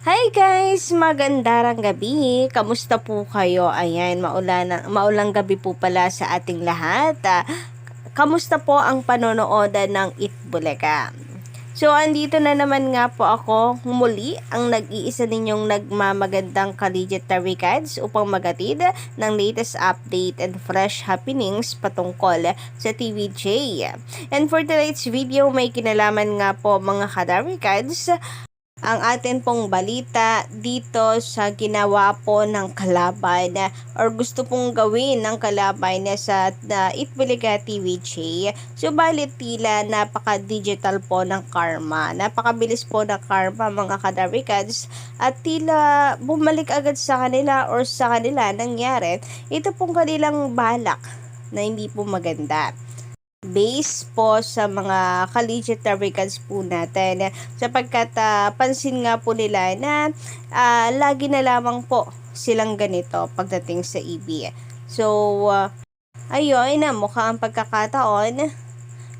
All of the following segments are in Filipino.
Hi guys! Magandang gabi! Kamusta po kayo? Ayan, maulang gabi po pala sa ating lahat. Kamusta po ang panonood ng Itbulaga? So, andito na naman nga po ako muli ang nag-iisa ninyong nagmamagandang Collegiate Guides upang magatid ng latest update and fresh happenings patungkol sa TVJ. And for tonight's video, may kinalaman nga po mga Kadari Guides ang atin pong balita dito sa ginawa po ng kalaban or gusto pong gawin ng kalaban sa Itbulaga TVJ. Subalit tila napaka-digital po ng karma. Napakabilis po ng karma mga kadarikads at tila bumalik agad sa kanila or sa kanila nangyari ito pong kanilang balak na hindi po maganda. Base po sa mga collegiate Americans po natin sapagkat pansin nga po nila na lagi na lamang po silang ganito pagdating sa EB. So, ayun na mukha ang pagkakataon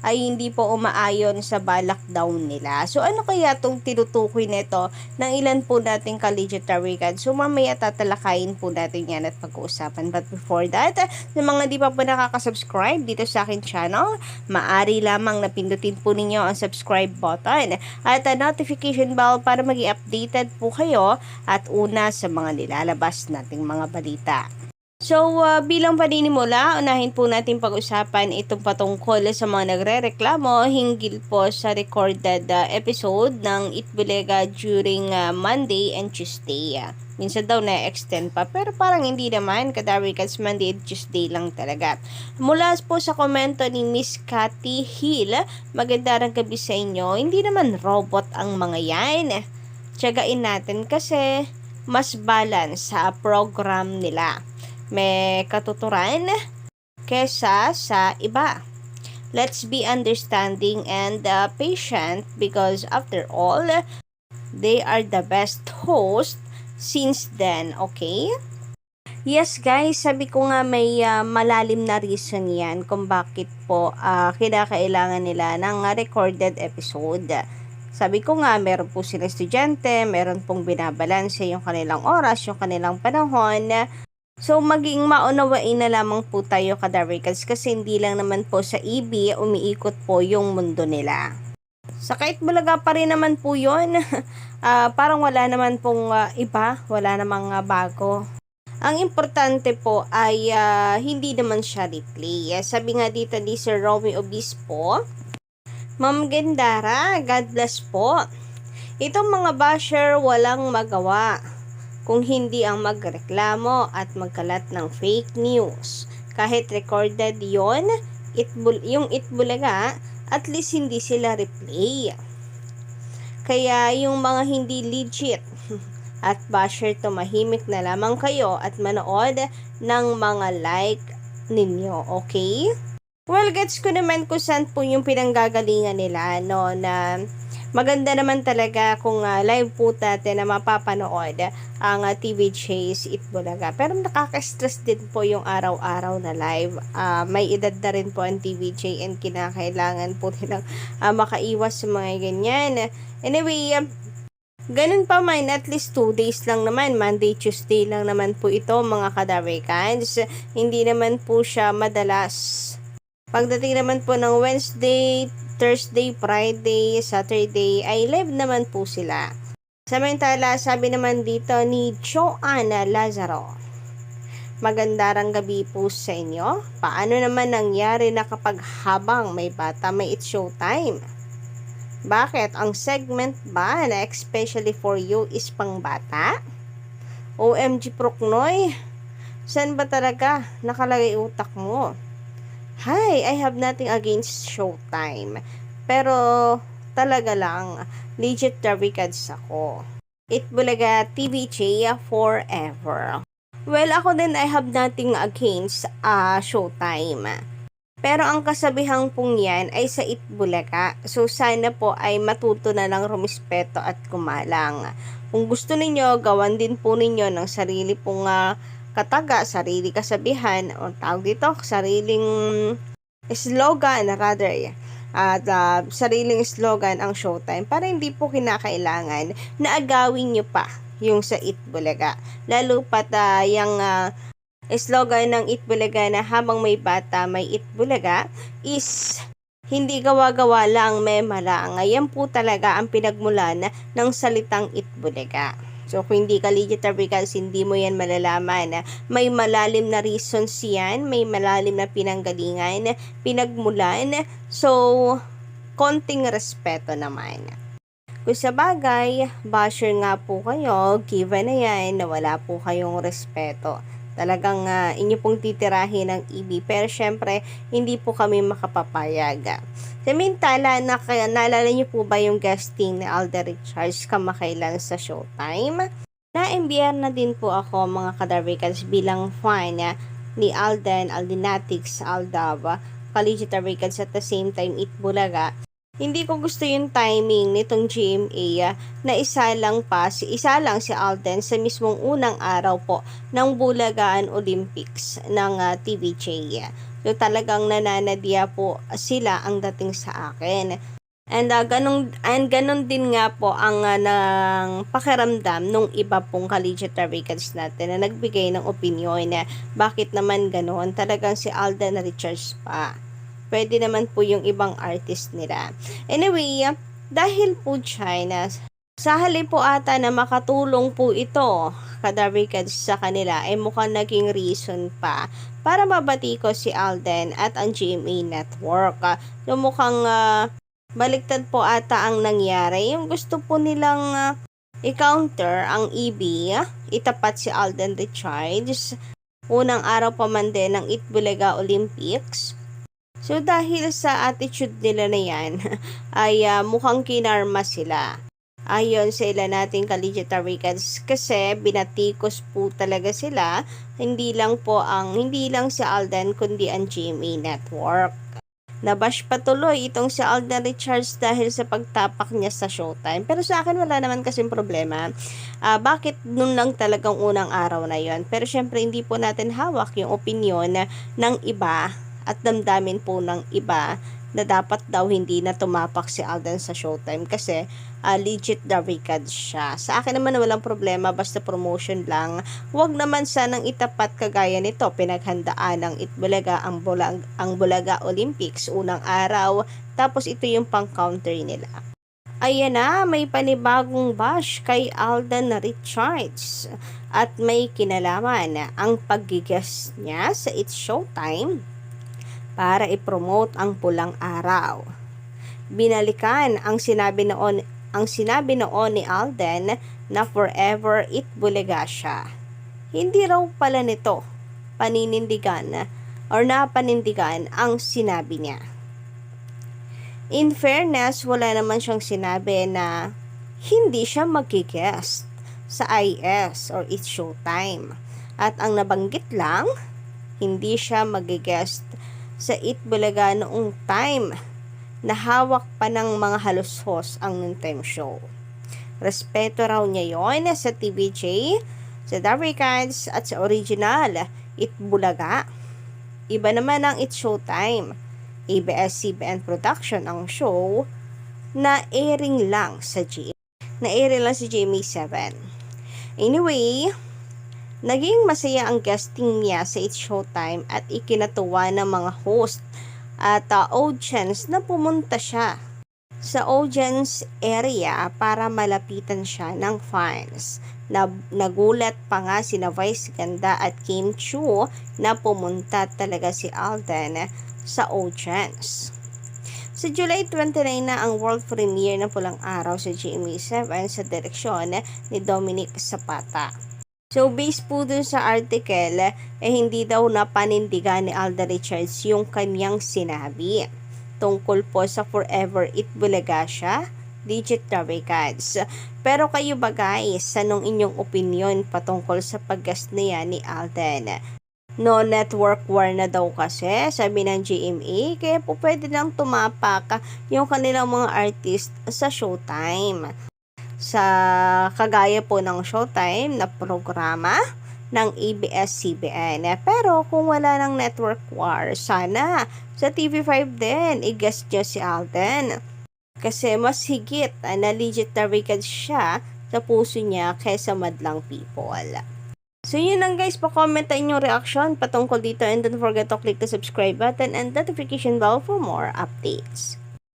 ay hindi po umaayon sa balak down nila. So, ano kaya itong tinutukoy nito ng ilan po nating collegiate Americans? So, mamaya tatalakayin po natin yan at pag-uusapan. But before that, sa mga di pa po nakaka-subscribe dito sa akin channel, maari lamang napindutin po ninyo ang subscribe button at notification bell para maging updated po kayo at una sa mga nilalabas nating mga balita. So, bilang paninimula, unahin po natin pag-usapan itong patungkol sa mga nagre-reklamo hinggil po sa recorded episode ng Itbulaga during Monday and Tuesday. Minsan daw na-extend pa, pero parang hindi naman, kadarikans Monday and Tuesday lang talaga. Mula po sa komento ni Miss Cathy Hill, magandang gabi sa inyo. Hindi naman robot ang mga yan. Tiyagain natin kasi mas balance sa program nila. May katuturan kesa sa iba. Let's be understanding and patient because after all, they are the best host since then, okay? Yes guys, sabi ko nga may malalim na reason yan kung bakit po kinakailangan nila ng recorded episode. Sabi ko nga, meron po sila estudyante, meron pong binabalanse yung kanilang oras, yung kanilang panahon. So, maging maunawain na lamang po tayo kadarikals kasi hindi lang naman po sa EB umiikot po yung mundo nila. Sa kahit bulaga pa rin naman po yun, parang wala naman pong iba, wala namang bago. Ang importante po ay hindi naman siya replay. Sabi nga dito ni Sir Romy Obispo, Ma'am Gendara, God bless po. Itong mga basher walang magawa kung hindi ang magreklamo at magkalat ng fake news. Kahit recorded yon, yung Itbulaga, at least hindi sila replay. Kaya yung mga hindi legit at basher tumahimik na lamang kayo at manood ng mga like ninyo, okay? Well, gets ko naman kung saan po yung pinanggagalingan nila, no, na maganda naman talaga kung live po natin na mapapanood ang TV Chase Itbulaga. Pero nakaka-stress din po yung araw-araw na live. May edad na rin po ang TVJ and kinakailangan po nilang makaiwas sa mga ganyan. Anyway, ganun pa man, at least 2 days lang naman. Monday, Tuesday lang naman po ito mga kadarikans. Hindi naman po siya madalas. Pagdating naman po ng Wednesday, Thursday, Friday, Saturday, ay live naman po sila. Samantala, sabi naman dito ni Joanna Lazaro, magandang gabi po sa inyo. Paano naman nangyari na kapag habang may bata may it's showtime? Bakit? Ang segment ba na especially for you is pang bata? OMG Proknoy, saan ba talaga nakalagay utak mo? Hi, I have nothing against Showtime. Pero talaga lang, legit tarikads ako. Itbulaga TVJ forever. Well, ako din I have nothing against Showtime. Pero ang kasabihang pong yan ay sa Itbulaga. So sana po ay matuto na lang rumispeto at kumalang. Kung gusto ninyo, gawan din po ninyo ng sarili pong kataga, sarili kasabihan, o tawag dito, sariling slogan, rather, at sariling slogan ang Showtime para hindi po kinakailangan na agawin nyo pa yung sa Eat Bulaga. Lalo pat yung slogan ng Eat Bulaga na habang may bata may Eat Bulaga is hindi gawa-gawa lang, mema lang. Ayan po talaga ang pinagmulan ng salitang Eat Bulaga. So, kung hindi ka legit Africans, hindi mo yan malalaman. May malalim na reasons yan, may malalim na pinanggalingan, pinagmulan. So, konting respeto naman. Kung sa bagay, basher nga po kayo, given na yan na wala po kayong respeto. Talagang inyo pong titirahin ng EB. Pero syempre, hindi po kami makapapayag. Samantala, naalala niyo po ba yung guesting ni Alden Richards kamakailan sa Showtime? Na-MBR na din po ako mga kadarvikans bilang fan ni Alden, Aldenatics, Aldab, Collegiate Darvikans at the same time Eat Bulaga. Hindi ko gusto yung timing nitong GMA na isa lang si Alden sa mismong unang araw po ng Bulagaan Olympics ng TVJ. So talagang nananadya po sila ang dating sa akin. And ganun din nga po ang ng pakiramdam nung iba pong collegiate Darvikans natin na nagbigay ng opinion na bakit naman ganoon, talagang si Alden Richards pa. Pwede naman po yung ibang artist nila. Anyway, dahil po China, sa halip po ata na makatulong po ito, kadarvikans sa kanila, ay mukhang naging reason pa para mabati ko si Alden at ang GMA Network. So mukhang baliktad po ata ang nangyari. Yung gusto po nilang i-counter ang EB, itapat si Alden Richards, unang araw pa man din ng Eat Bulaga Olympics. So, dahil sa attitude nila na yan, ay mukhang kinarma sila. Ayon sa ilan nating collegiate Darvikans, kasi binatikos po talaga sila, hindi lang si Alden, kundi ang GMA Network. Nabash patuloy itong si Alden Richards dahil sa pagtapak niya sa Showtime. Pero sa akin wala naman kasing problema. Bakit nun lang talagang unang araw na yon? Pero syempre hindi po natin hawak yung opinion ng iba at damdamin po ng iba na dapat daw hindi na tumapak si Alden sa Showtime kasi legit Darvikans siya. Sa akin naman walang problema, basta promotion lang. Huwag naman sanang itapat kagaya nito, pinaghandaan ng Eat Bulaga ang Bulaga Olympics unang araw, tapos ito yung pang-counter nila. Ayan na, may panibagong bash kay Alden Richards at may kinalaman ang pag-guest niya sa It's Showtime para i-promote ang pulang araw. Binalikan ang sinabi noon ni Alden na forever Eat Bulaga siya. Hindi raw pala nito paninindigan or napanindigan ang sinabi niya. In fairness, wala naman siyang sinabi na hindi siya mag-guest sa IS or It's Showtime. At ang nabanggit lang, hindi siya mag-guest sa Eat Bulaga noong time na hawak pa ng mga halushos ang noontime show. Respeto raw niya yon sa TVJ, sa Darvikans at sa original Eat Bulaga. Iba naman ang It's Showtime. ABS-CBN production ang show na airing lang sa GMA7. Anyway, naging masaya ang guesting niya sa It's Showtime at ikinatuwa ng mga host at audience na pumunta siya sa audience area para malapitan siya ng fans. Nagulat pa nga sina Vice Ganda at Kim Chu na pumunta talaga si Alden sa audience. Sa July 29 na ang world premiere ng Pulang Araw sa GMA7 sa direksyon ni Dominic Zapata. So, based po dun sa article, hindi daw napanindigan ni Alden Richards yung kanyang sinabi. Tungkol po sa forever Eat Bulaga siya, legit Darvikans. Pero kayo ba guys, anong inyong opinion patungkol sa pag-guest niya ni Alden? No network war na daw kasi, sabi ng GMA, kaya po pwede lang tumapak yung kanilang mga artist sa Showtime. Sa kagaya po ng Showtime na programa ng ABS-CBN. Pero kung wala ng network war, sana sa TV5 din, i-guest nyo si Alden. Kasi mas higit na legit na record siya sa puso niya kesa madlang people. So yun lang guys, pa-comment ang inyong reaction patungkol dito and don't forget to click the subscribe button and notification bell for more updates.